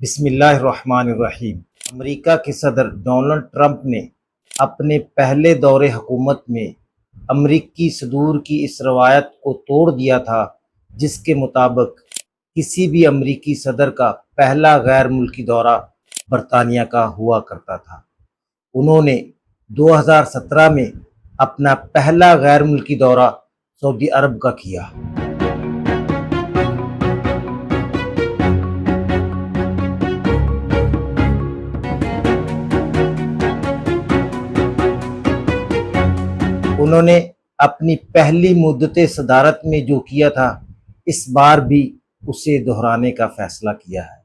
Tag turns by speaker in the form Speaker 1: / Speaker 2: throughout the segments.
Speaker 1: بسم اللہ الرحمن الرحیم۔ امریکہ کے صدر ڈونلڈ ٹرمپ نے اپنے پہلے دور حکومت میں امریکی صدور کی اس روایت کو توڑ دیا تھا جس کے مطابق کسی بھی امریکی صدر کا پہلا غیر ملکی دورہ برطانیہ کا ہوا کرتا تھا۔ انہوں نے 2017 میں اپنا پہلا غیر ملکی دورہ سعودی عرب کا کیا۔ انہوں نے اپنی پہلی مدت صدارت میں جو کیا تھا اس بار بھی اسے دہرانے کا فیصلہ کیا ہے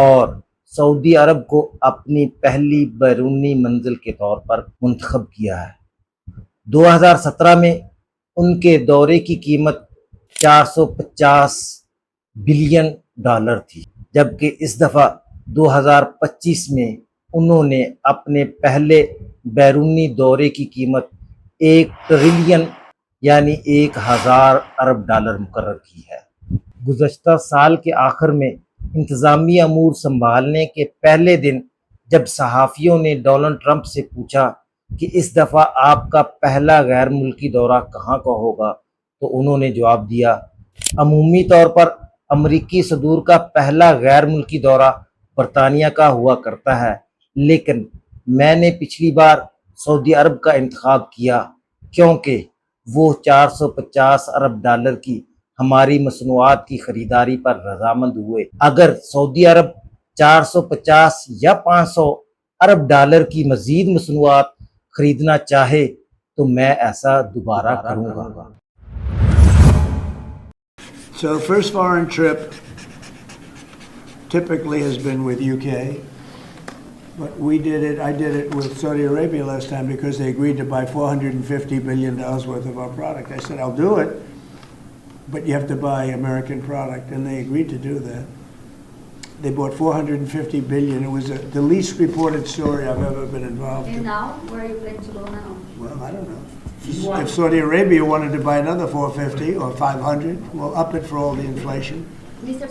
Speaker 1: اور سعودی عرب کو اپنی پہلی بیرونی منزل کے طور پر منتخب کیا ہے۔ 2017 میں ان کے دورے کی قیمت $450 بلین تھی، جبکہ اس دفعہ 2025 میں انہوں نے اپنے پہلے بیرونی دورے کی قیمت $1 ٹریلین یعنی 1000 ارب ڈالر مقرر کی ہے۔ گزشتہ سال کے آخر میں انتظامی امور سنبھالنے کے پہلے دن جب صحافیوں نے ڈونلڈ ٹرمپ سے پوچھا کہ اس دفعہ آپ کا پہلا غیر ملکی دورہ کہاں کا ہوگا تو انہوں نے جواب دیا، عمومی طور پر امریکی صدور کا پہلا غیر ملکی دورہ برطانیہ کا ہوا کرتا ہے، لیکن میں نے پچھلی بار سعودی عرب کا انتخاب کیا کیونکہ وہ $450 ارب کی ہماری مصنوعات کی خریداری پر رضامند ہوئے۔ اگر سعودی عرب 450 یا 500 ارب کی مزید مصنوعات خریدنا چاہے تو میں ایسا دوبارہ کروں گا۔
Speaker 2: So first foreign trip typically has been with UK, but I did it with Saudi Arabia last time because they agreed to buy $450 billion worth of our product. I said, I'll do it, but you have to buy American product, and they agreed to do that. They bought $450 billion. It was the least reported story I've ever been involved in.
Speaker 3: And now, where are you planning to go now?
Speaker 2: Well, I don't know. If Saudi Arabia wanted to buy another 450 or 500, we'll up it for all the inflation.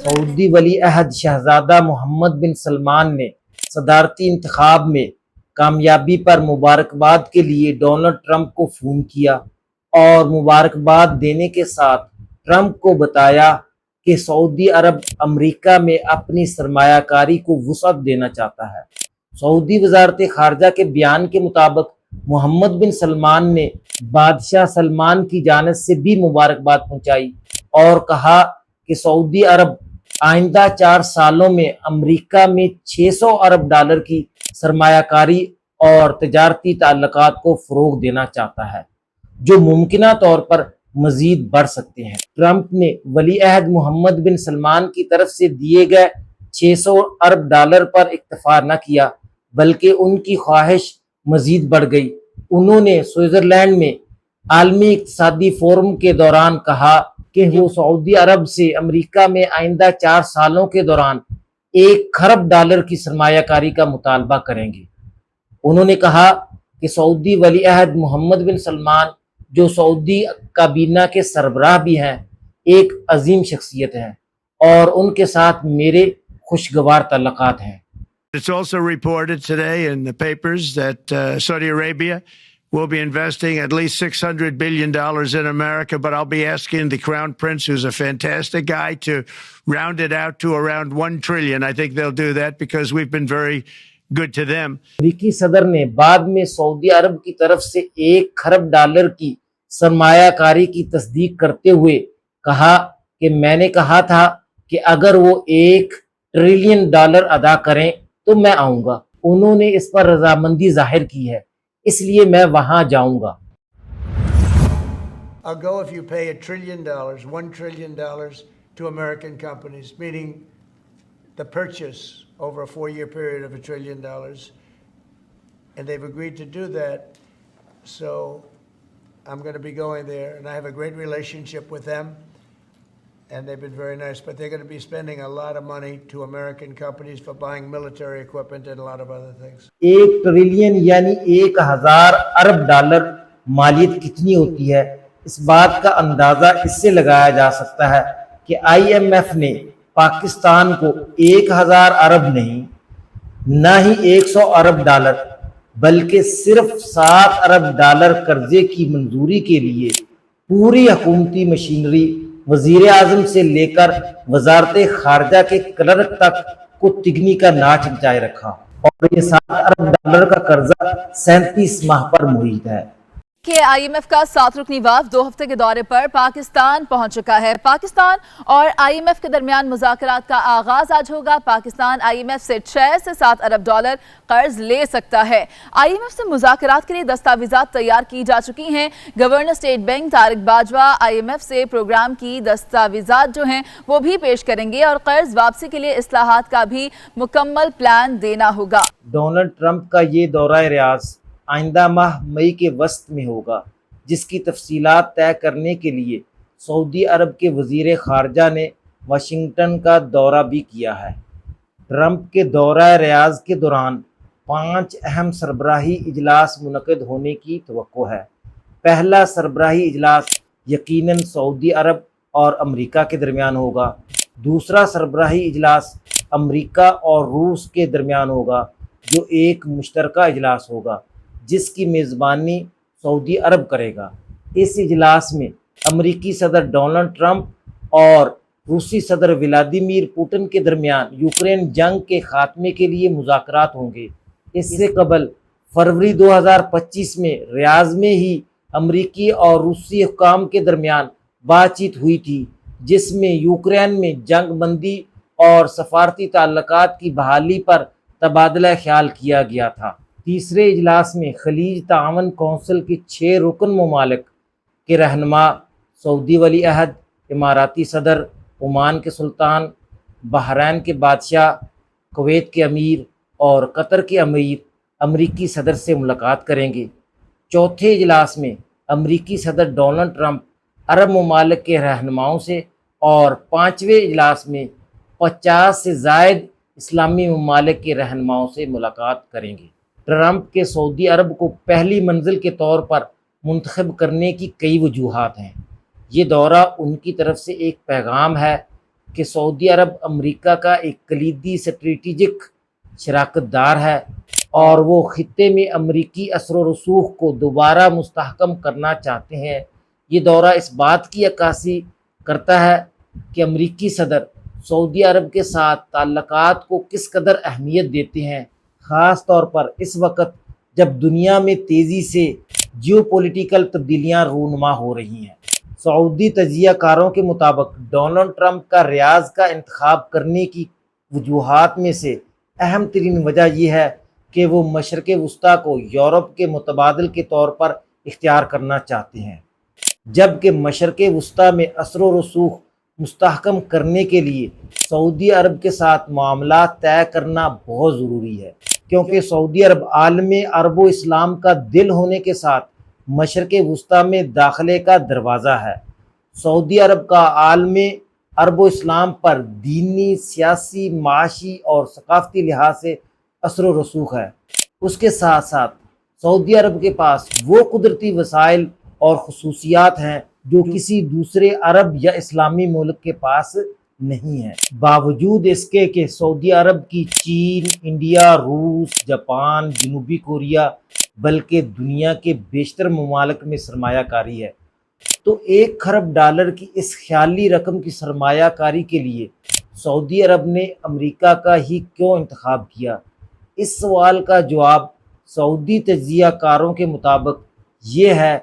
Speaker 1: سعودی ولی عہد شہزادہ محمد بن سلمان نے صدارتی انتخاب میں کامیابی پر مبارکباد کے لیے ڈونلڈ ٹرمپ کو فون کیا اور مبارکباد دینے کے ساتھ ٹرمپ کو بتایا کہ سعودی عرب امریکہ میں اپنی سرمایہ کاری کو وسعت دینا چاہتا ہے۔ سعودی وزارت خارجہ کے بیان کے مطابق محمد بن سلمان نے بادشاہ سلمان کی جانب سے بھی مبارکباد پہنچائی اور کہا کہ سعودی عرب آئندہ 4 سالوں میں امریکہ میں $600 ارب کی سرمایہ کاری اور تجارتی تعلقات کو فروغ دینا چاہتا ہے، جو ممکنہ طور پر مزید بڑھ سکتے ہیں۔ ٹرمپ نے ولی عہد محمد بن سلمان کی طرف سے دیے گئے $600 ارب پر اکتفا نہ کیا بلکہ ان کی خواہش مزید بڑھ گئی۔ انہوں نے سوئٹزرلینڈ میں عالمی اقتصادی فورم کے دوران کہا کہ وہ سعودی عرب سے امریکہ میں آئندہ 4 سالوں کے دوران $1 کھرب کی سرمایہ کاری کا مطالبہ کریں گے۔ انہوں نے کہا کہ سعودی ولی عہد محمد بن سلمان، جو سعودی کابینہ کے سربراہ بھی ہیں، ایک عظیم شخصیت ہیں اور ان کے ساتھ میرے خوشگوار تعلقات ہیں۔
Speaker 4: It's also reported today in the papers that Saudi Arabia will be investing at least $600 billion in America, but I'll be asking the Crown Prince, who's a fantastic guy, to round it out to around $1 trillion. I think they'll do that because we've been very good to them.
Speaker 1: امریکی صدر نے بعد میں سعودی عرب کی طرف سے $1 کھرب کی سرمایہ کاری کی تصدیق کرتے ہوئے کہا کہ میں نے کہا تھا کہ اگر وہ $1 ٹریلین ادا کریں تو میں آؤں گا۔ انہوں نے اس پر رضامندی ظاہر کی ہے، اس لیے میں وہاں جاؤں گا۔
Speaker 2: I'll go if you pay $1 trillion to American companies, meaning the purchase over a 4-year period of $1 trillion. And they've agreed to do that. So I'm going to be going there, and I have a great relationship with them. And they've been very nice, but they're going to be spending a lot of money to American companies for buying military equipment and a lot of other things.
Speaker 1: 1 trillion یعنی 1000 ارب مالیت کتنی ہوتی ہے؟ اس بات کا اندازہ اس سے لگایا جا سکتا ہے کہ IMF نے پاکستان کو 1000 ارب نہیں، نہ ہی 100 ارب ڈالر، بلکہ صرف 7 ارب ڈالر قرضے کی منظوری کے لیے پوری حکومتی مشینری وزیر اعظم سے لے کر وزارت خارجہ کے کلرک تک کو تگنی کا ناچ نچائے رکھا، اور یہ 7 ارب ڈالر کا قرضہ 37 ماہ پر محیط ہے
Speaker 5: کہ آئی ایم ایف کا 7 رکنی وفد 2 ہفتے کے دورے پر پاکستان پہنچ چکا ہے۔ پاکستان اور آئی ایم ایف کے درمیان مذاکرات کا آغاز آج ہوگا۔ پاکستان آئی ایم ایف سے 6 سے 7 ارب ڈالر قرض لے سکتا ہے۔ آئی ایم ایف سے مذاکرات کے لیے دستاویزات تیار کی جا چکی ہیں۔ Governor state bank Tariq Bajwa I M F سے پروگرام کی دستاویزات جو ہیں وہ بھی پیش کریں گے، اور قرض واپسی کے لیے اصلاحات کا بھی مکمل پلان دینا ہوگا۔
Speaker 1: ڈونلڈ ٹرمپ کا یہ دورہ ریاض آئندہ ماہ مئی کے وسط میں ہوگا، جس کی تفصیلات طے کرنے کے لیے سعودی عرب کے وزیر خارجہ نے واشنگٹن کا دورہ بھی کیا ہے۔ ٹرمپ کے دورہ ریاض کے دوران 5 اہم سربراہی اجلاس منعقد ہونے کی توقع ہے۔ پہلا سربراہی اجلاس یقیناً سعودی عرب اور امریکہ کے درمیان ہوگا۔ دوسرا سربراہی اجلاس امریکہ اور روس کے درمیان ہوگا، جو ایک مشترکہ اجلاس ہوگا جس کی میزبانی سعودی عرب کرے گا۔ اس اجلاس میں امریکی صدر ڈونلڈ ٹرمپ اور روسی صدر ولادیمیر پوٹن کے درمیان یوکرین جنگ کے خاتمے کے لیے مذاکرات ہوں گے۔ اس سے قبل فروری 2025 میں ریاض میں ہی امریکی اور روسی حکام کے درمیان بات چیت ہوئی تھی، جس میں یوکرین میں جنگ بندی اور سفارتی تعلقات کی بحالی پر تبادلہ خیال کیا گیا تھا۔ تیسرے اجلاس میں خلیج تعاون کونسل کے 6 رکن ممالک کے رہنما، سعودی ولی عہد، اماراتی صدر، عمان کے سلطان، بحرین کے بادشاہ، کویت کے امیر اور قطر کے امیر امریکی صدر سے ملاقات کریں گے۔ چوتھے اجلاس میں امریکی صدر ڈونلڈ ٹرمپ عرب ممالک کے رہنماؤں سے، اور 5ویں اجلاس میں 50 سے زائد اسلامی ممالک کے رہنماؤں سے ملاقات کریں گے۔ ٹرمپ کے سعودی عرب کو پہلی منزل کے طور پر منتخب کرنے کی کئی وجوہات ہیں۔ یہ دورہ ان کی طرف سے ایک پیغام ہے کہ سعودی عرب امریکہ کا ایک کلیدی اسٹریٹجک شراکت دار ہے، اور وہ خطے میں امریکی اثر و رسوخ کو دوبارہ مستحکم کرنا چاہتے ہیں۔ یہ دورہ اس بات کی عکاسی کرتا ہے کہ امریکی صدر سعودی عرب کے ساتھ تعلقات کو کس قدر اہمیت دیتے ہیں، خاص طور پر اس وقت جب دنیا میں تیزی سے جیو پولیٹیکل تبدیلیاں رونما ہو رہی ہیں۔ سعودی تجزیہ کاروں کے مطابق ڈونلڈ ٹرمپ کا ریاض کا انتخاب کرنے کی وجوہات میں سے اہم ترین وجہ یہ ہے کہ وہ مشرق وسطیٰ کو یورپ کے متبادل کے طور پر اختیار کرنا چاہتے ہیں، جبکہ مشرق وسطیٰ میں اثر و رسوخ مستحکم کرنے کے لیے سعودی عرب کے ساتھ معاملات طے کرنا بہت ضروری ہے، کیونکہ سعودی عرب عالم عرب و اسلام کا دل ہونے کے ساتھ مشرق وسطیٰ میں داخلے کا دروازہ ہے۔ سعودی عرب کا عالم عرب و اسلام پر دینی، سیاسی، معاشی اور ثقافتی لحاظ سے اثر و رسوخ ہے۔ اس کے ساتھ ساتھ سعودی عرب کے پاس وہ قدرتی وسائل اور خصوصیات ہیں جو کسی دوسرے عرب یا اسلامی ملک کے پاس نہیں ہیں۔ باوجود اس کے کہ سعودی عرب کی چین، انڈیا، روس، جاپان، جنوبی کوریا بلکہ دنیا کے بیشتر ممالک میں سرمایہ کاری ہے، تو 1 خرب ڈالر کی اس خیالی رقم کی سرمایہ کاری کے لیے سعودی عرب نے امریکہ کا ہی کیوں انتخاب کیا؟ اس سوال کا جواب سعودی تجزیہ کاروں کے مطابق یہ ہے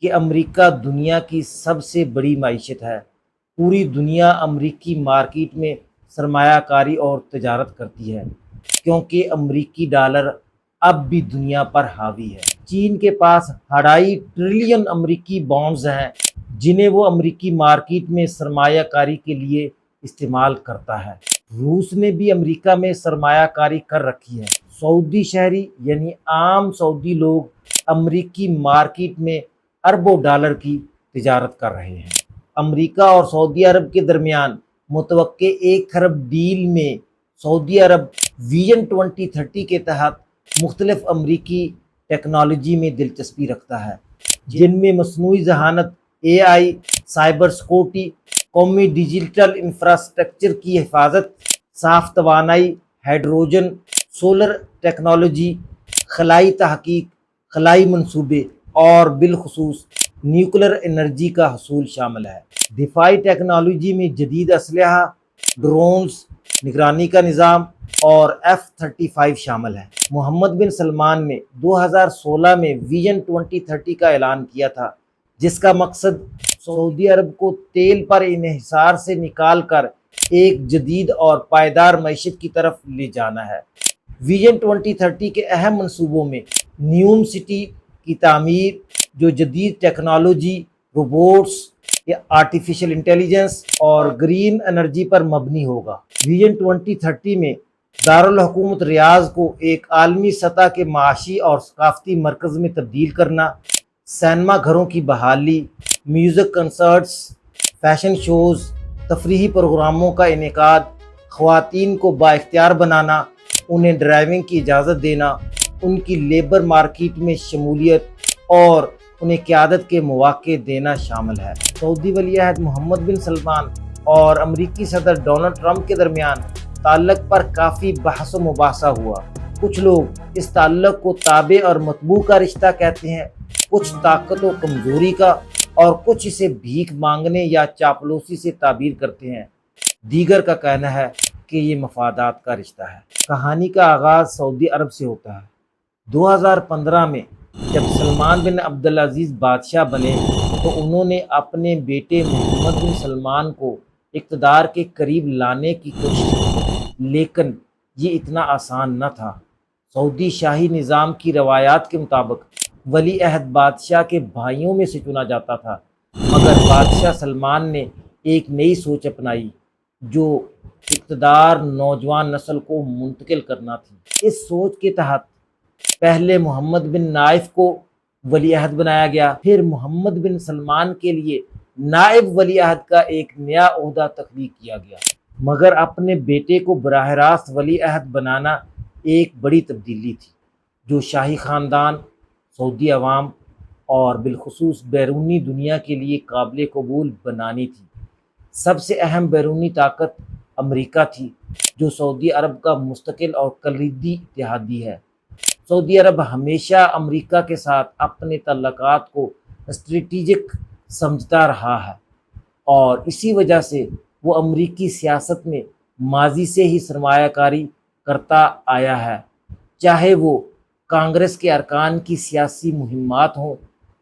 Speaker 1: کہ امریکہ دنیا کی سب سے بڑی معیشت ہے۔ پوری دنیا امریکی مارکیٹ میں سرمایہ کاری اور تجارت کرتی ہے، کیونکہ امریکی ڈالر اب بھی دنیا پر حاوی ہے۔ چین کے پاس 2.5 ٹریلین امریکی بانڈز ہیں، جنہیں وہ امریکی مارکیٹ میں سرمایہ کاری کے لیے استعمال کرتا ہے۔ روس نے بھی امریکہ میں سرمایہ کاری کر رکھی ہے۔ سعودی شہری یعنی عام سعودی لوگ امریکی مارکیٹ میں اربوں ڈالر کی تجارت کر رہے ہیں۔ امریکہ اور سعودی عرب کے درمیان متوقع 1 خرب ڈیل میں سعودی عرب ویژن 2030 کے تحت مختلف امریکی ٹیکنالوجی میں دلچسپی رکھتا ہے، جن میں مصنوعی ذہانت، AI، سائبر سیکورٹی قومی ڈیجیٹل انفراسٹرکچر کی حفاظت، صاف توانائی، ہائیڈروجن، سولر ٹیکنالوجی، خلائی تحقیق، خلائی منصوبے اور بالخصوص نیوکلر انرجی کا حصول شامل ہے۔ دفاعی ٹیکنالوجی میں جدید اسلحہ، ڈرونز، نگرانی کا نظام اور F-35 شامل ہیں۔ محمد بن سلمان نے 2016 میں ویژن 2030 کا اعلان کیا تھا، جس کا مقصد سعودی عرب کو تیل پر انحصار سے نکال کر ایک جدید اور پائیدار معیشت کی طرف لے جانا ہے۔ ویژن 2030 کے اہم منصوبوں میں نیوم سٹی کی تعمیر، جو جدید ٹیکنالوجی، روبوٹس، آرٹیفیشل انٹیلیجنس اور گرین انرجی پر مبنی ہوگا۔ ویژن 2030 میں دارالحکومت ریاض کو ایک عالمی سطح کے معاشی اور ثقافتی مرکز میں تبدیل کرنا، سینما گھروں کی بحالی، میوزک کنسرٹس، فیشن شوز، تفریحی پروگراموں کا انعقاد، خواتین کو بااختیار بنانا، انہیں ڈرائیونگ کی اجازت دینا، ان کی لیبر مارکیٹ میں شمولیت اور انہیں قیادت کے مواقع دینا شامل ہے۔ سعودی ولی عہد محمد بن سلمان اور امریکی صدر ڈونلڈ ٹرمپ کے درمیان تعلق پر کافی بحث و مباحثہ ہوا۔ کچھ لوگ اس تعلق کو تابع اور مطبوع کا رشتہ کہتے ہیں، کچھ طاقت و کمزوری کا، اور کچھ اسے بھیک مانگنے یا چاپلوسی سے تعبیر کرتے ہیں۔ دیگر کا کہنا ہے کہ یہ مفادات کا رشتہ ہے۔ کہانی کا آغاز سعودی عرب سے ہوتا ہے۔ 2015 میں جب سلمان بن عبدالعزیز بادشاہ بنے تو انہوں نے اپنے بیٹے محمد بن سلمان کو اقتدار کے قریب لانے کی کوشش کی، لیکن یہ اتنا آسان نہ تھا۔ سعودی شاہی نظام کی روایات کے مطابق ولی عہد بادشاہ کے بھائیوں میں سے چنا جاتا تھا، مگر بادشاہ سلمان نے ایک نئی سوچ اپنائی جو اقتدار نوجوان نسل کو منتقل کرنا تھی۔ اس سوچ کے تحت پہلے محمد بن نائف کو ولی عہد بنایا گیا، پھر محمد بن سلمان کے لیے نائب ولی عہد کا ایک نیا عہدہ تخلیق کیا گیا، مگر اپنے بیٹے کو براہ راست ولی عہد بنانا ایک بڑی تبدیلی تھی جو شاہی خاندان، سعودی عوام اور بالخصوص بیرونی دنیا کے لیے قابل قبول بنانی تھی۔ سب سے اہم بیرونی طاقت امریکہ تھی، جو سعودی عرب کا مستقل اور کلیدی اتحادی ہے۔ سعودی عرب ہمیشہ امریکہ کے ساتھ اپنے تعلقات کو اسٹریٹجک سمجھتا رہا ہے، اور اسی وجہ سے وہ امریکی سیاست میں ماضی سے ہی سرمایہ کاری کرتا آیا ہے، چاہے وہ کانگریس کے ارکان کی سیاسی مہمات ہوں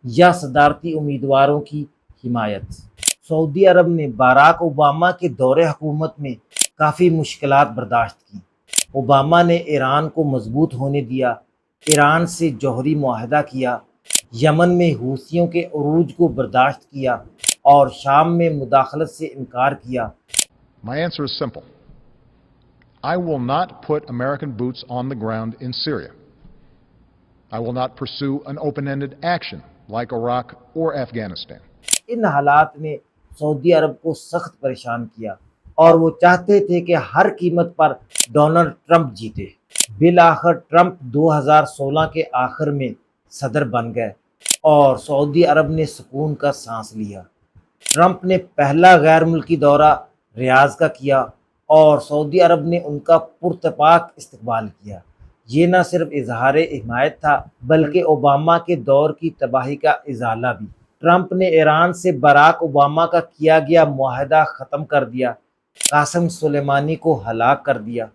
Speaker 1: یا صدارتی امیدواروں کی حمایت۔ سعودی عرب نے باراک اوباما کے دور حکومت میں کافی مشکلات برداشت کی۔ اوباما نے ایران کو مضبوط ہونے دیا، ایران سے جوہری معاہدہ کیا، یمن میں حوثیوں کے عروج کو برداشت کیا اور شام میں مداخلت سے انکار کیا۔
Speaker 6: My answer is simple. I will not put American boots on the ground in Syria. I will not pursue an open-ended action like Iraq or Afghanistan.
Speaker 1: ان حالات نے سعودی عرب کو سخت پریشان کیا اور وہ چاہتے تھے کہ ہر قیمت پر ڈونلڈ ٹرمپ جیتے۔ بالآخر ٹرمپ 2016 کے آخر میں صدر بن گئے اور سعودی عرب نے سکون کا سانس لیا۔ ٹرمپ نے پہلا غیر ملکی دورہ ریاض کا کیا اور سعودی عرب نے ان کا پرتپاک استقبال کیا۔ یہ نہ صرف اظہار حمایت تھا بلکہ اوباما کے دور کی تباہی کا ازالہ بھی۔ ٹرمپ نے ایران سے باراک اوباما کا کیا گیا معاہدہ ختم کر دیا، قاسم سلیمانی کو ہلاک کر دیا۔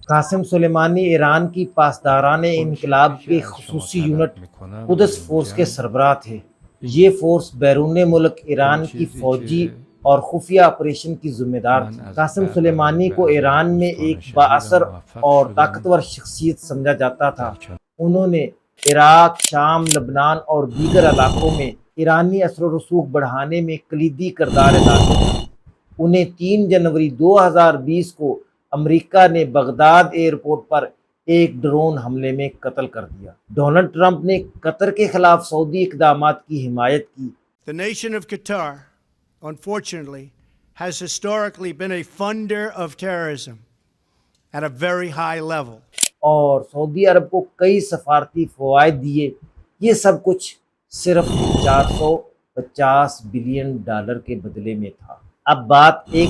Speaker 1: قاسم سلیمانی ایران کی پاسداران انقلاب کے خصوصی یونٹ قدس فورس کے سربراہ تھے۔ یہ فورس بیرون ملک ایران کی فوجی اور خفیہ آپریشن کی ذمہ دار تھی۔ قاسم سلیمانی کو ایران میں ایک بااثر اور طاقتور شخصیت سمجھا جاتا تھا۔ انہوں نے عراق، شام، لبنان اور دیگر علاقوں میں ایرانی اثر و رسوخ بڑھانے میں کلیدی کردار ادا کیا۔ انہیں 3 جنوری 2020 کو امریکہ نے بغداد ایئرپورٹ پر ایک ڈرون حملے میں قتل کر دیا۔ ڈونلڈ ٹرمپ نے قطر کے خلاف سعودی اقدامات کی حمایت کی۔
Speaker 2: The nation of Qatar, unfortunately, has historically been a funder of terrorism at a very high level.
Speaker 1: اور سعودی عرب کو کئی سفارتی فوائد دیے۔ یہ سب کچھ صرف $450 بلین کے بدلے میں تھا۔ اب بات $1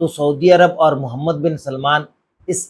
Speaker 1: تو سعودی عرب اور محمد بن سلمان اس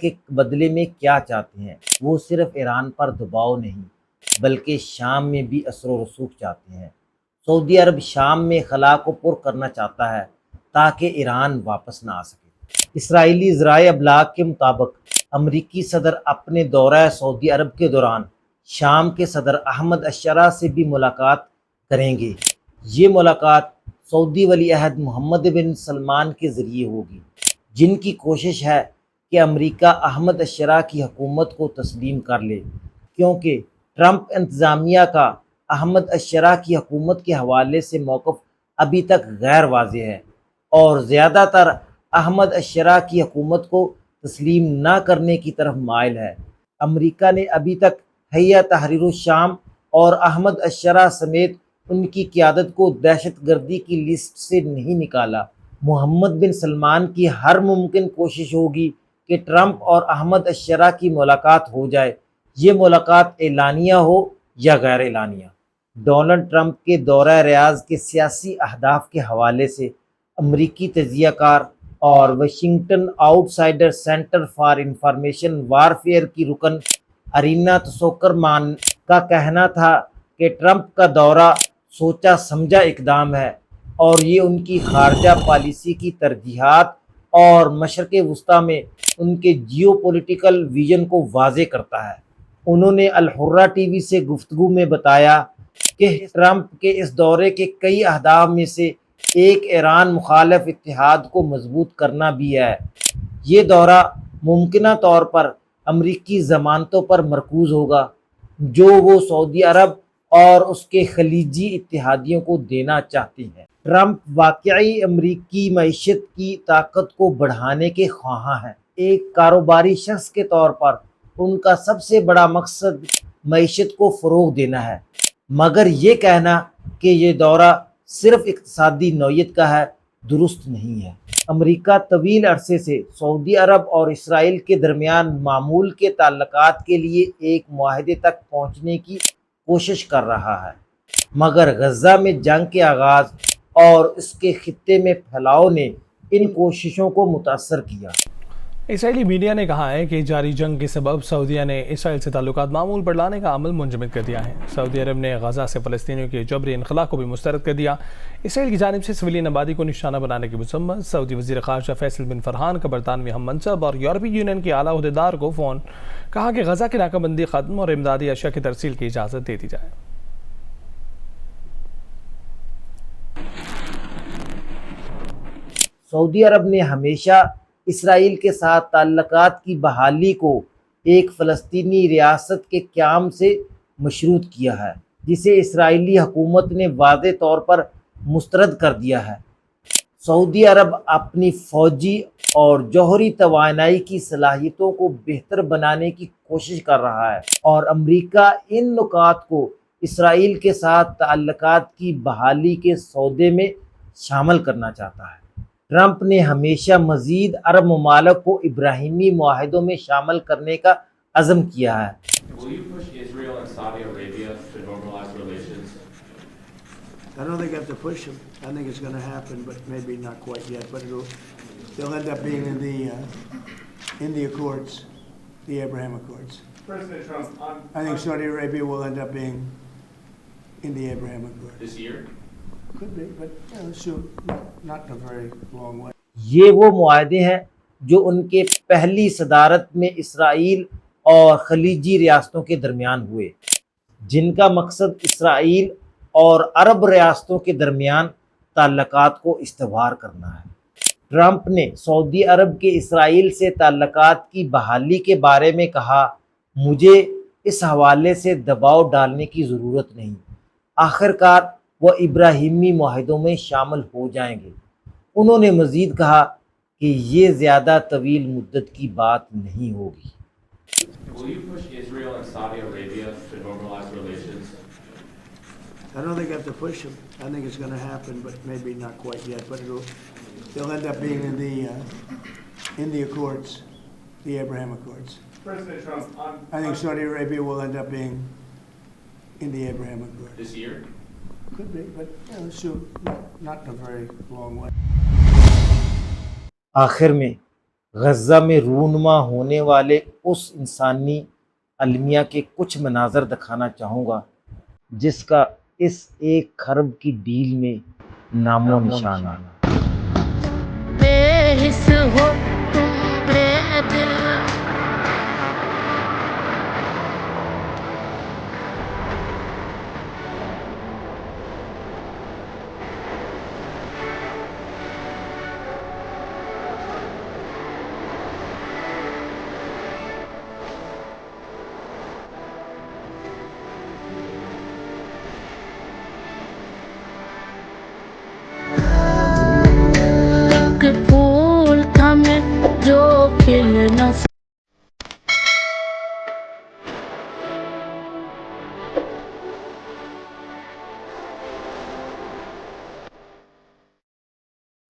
Speaker 1: کے بدلے میں کیا چاہتے ہیں؟ وہ صرف ایران پر دباؤ نہیں بلکہ شام میں بھی اثر و رسوخ چاہتے ہیں۔ سعودی عرب شام میں خلا کو پر کرنا چاہتا ہے تاکہ ایران واپس نہ آ سکے۔ اسرائیلی ذرائع ابلاغ کے مطابق امریکی صدر اپنے دورہ سعودی عرب کے دوران شام کے صدر احمد الشرع سے بھی ملاقات کریں گے۔ یہ ملاقات سعودی ولی عہد محمد بن سلمان کے ذریعے ہوگی، جن کی کوشش ہے کہ امریکہ احمد الشرع کی حکومت کو تسلیم کر لے، کیونکہ ٹرمپ انتظامیہ کا احمد الشرع کی حکومت کے حوالے سے موقف ابھی تک غیر واضح ہے اور زیادہ تر احمد الشرع کی حکومت کو تسلیم نہ کرنے کی طرف مائل ہے۔ امریکہ نے ابھی تک حیہ تحریر الشام اور احمد الشرع سمیت ان کی قیادت کو دہشت گردی کی لسٹ سے نہیں نکالا۔ محمد بن سلمان کی ہر ممکن کوشش ہوگی کہ ٹرمپ اور احمد الشرع کی ملاقات ہو جائے، یہ ملاقات اعلانیہ ہو یا غیر اعلانیہ۔ ڈونلڈ ٹرمپ کے دورہ ریاض کے سیاسی اہداف کے حوالے سے امریکی تجزیہ کار اور Washington out cider centre for information warfare کی رکن ارینا تسوکرمان کا کہنا تھا کہ ٹرمپ کا دورہ سوچا سمجھا اقدام ہے اور یہ ان کی خارجہ پالیسی کی ترجیحات اور مشرق وسطیٰ میں ان کے جیو پولیٹیکل ویژن کو واضح کرتا ہے۔ انہوں نے الحرہ ٹی وی سے گفتگو میں بتایا کہ ٹرمپ کے اس دورے کے کئی اہداف میں سے ایک ایران مخالف اتحاد کو مضبوط کرنا بھی ہے۔ یہ دورہ ممکنہ طور پر امریکی ضمانتوں پر مرکوز ہوگا جو وہ سعودی عرب اور اس کے خلیجی اتحادیوں کو دینا چاہتے ہیں۔ ٹرمپ واقعی امریکی معیشت کی طاقت کو بڑھانے کے خواہاں ہیں۔ ایک کاروباری شخص کے طور پر ان کا سب سے بڑا مقصد معیشت کو فروغ دینا ہے، مگر یہ کہنا کہ یہ دورہ صرف اقتصادی نوعیت کا ہے درست نہیں ہے۔ امریکہ طویل عرصے سے سعودی عرب اور اسرائیل کے درمیان معمول کے تعلقات کے لیے ایک معاہدے تک پہنچنے کی کوشش کر رہا ہے، مگر غزہ میں جنگ کے آغاز اور اس کے خطے میں پھیلاؤ نے ان کوششوں کو متاثر کیا۔
Speaker 7: اسرائیلی میڈیا نے کہا ہے کہ جاری جنگ کے سبب سعودیہ نے اسرائیل سے تعلقات معمول پر لانے کا عمل منجمد کر دیا ہے۔ سعودی عرب نے غزہ سے فلسطینیوں کے جبری انخلا کو بھی مسترد کر دیا۔ اسرائیل کی جانب سے سویلین آبادی کو نشانہ بنانے کی مذمت۔ سعودی وزیر خارجہ فیصل بن فرحان کا برطانوی ہم منصب اور یورپی یونین کے اعلیٰ عہدیدار کو فون، کہا کہ غزہ کی ناکہ بندی ختم اور امدادی اشیاء کی ترسیل کی اجازت دے دی جائے۔
Speaker 1: سعودی عرب نے ہمیشہ اسرائیل کے ساتھ تعلقات کی بحالی کو ایک فلسطینی ریاست کے قیام سے مشروط کیا ہے، جسے اسرائیلی حکومت نے واضح طور پر مسترد کر دیا ہے۔ سعودی عرب اپنی فوجی اور جوہری توانائی کی صلاحیتوں کو بہتر بنانے کی کوشش کر رہا ہے اور امریکہ ان نکات کو اسرائیل کے ساتھ تعلقات کی بحالی کے سودے میں شامل کرنا چاہتا ہے۔ ٹرمپ نے ہمیشہ مزید عرب ممالک کو ابراہیمی معاہدوں میں شامل کرنے کا عزم کیا ہے۔
Speaker 8: Will you push Israel and Saudi Arabia to normalize relations?
Speaker 2: I don't think I have to push them. I think it's going to happen, but maybe not quite yet. But they'll end up being in the Accords, the Abraham Accords.
Speaker 8: President Trump,
Speaker 2: I think Saudi Arabia will end up being in the Abraham Accords.
Speaker 8: this year,
Speaker 2: Could be, but soon, not in a very long way.
Speaker 1: یہ وہ معاہدے ہیں جو ان کے پہلی صدارت میں اسرائیل اور خلیجی ریاستوں کے درمیان ہوئے، جن کا مقصد اسرائیل اور عرب ریاستوں کے درمیان تعلقات کو استوار کرنا ہے۔ ٹرمپ نے سعودی عرب کے اسرائیل سے تعلقات کی بحالی کے بارے میں کہا، مجھے اس حوالے سے دباؤ ڈالنے کی ضرورت نہیں، آخرکار وہ ابراہیمی معاہدوں میں شامل ہو جائیں گے۔ انہوں نے مزید کہا کہ یہ زیادہ طویل مدت کی بات نہیں ہوگی۔
Speaker 8: will you push Israel and Saudi Arabia to normalize relations?
Speaker 2: I don't think I have to push them. I think it's going to happen, but maybe not quite yet. But they'll end up being in the Accords, the Abraham Accords.
Speaker 8: President Trump,
Speaker 2: I think Saudi Arabia will end up being in the Abraham Accords.
Speaker 8: this year,
Speaker 2: Could be, but, you know, soon, not in a very long way.
Speaker 1: آخر میں غزہ میں رونما ہونے والے اس انسانی المیہ کے کچھ مناظر دکھانا چاہوں گا جس کا اس 1 خرب کی ڈیل میں نام و نشان ہے۔
Speaker 9: بے حس ہو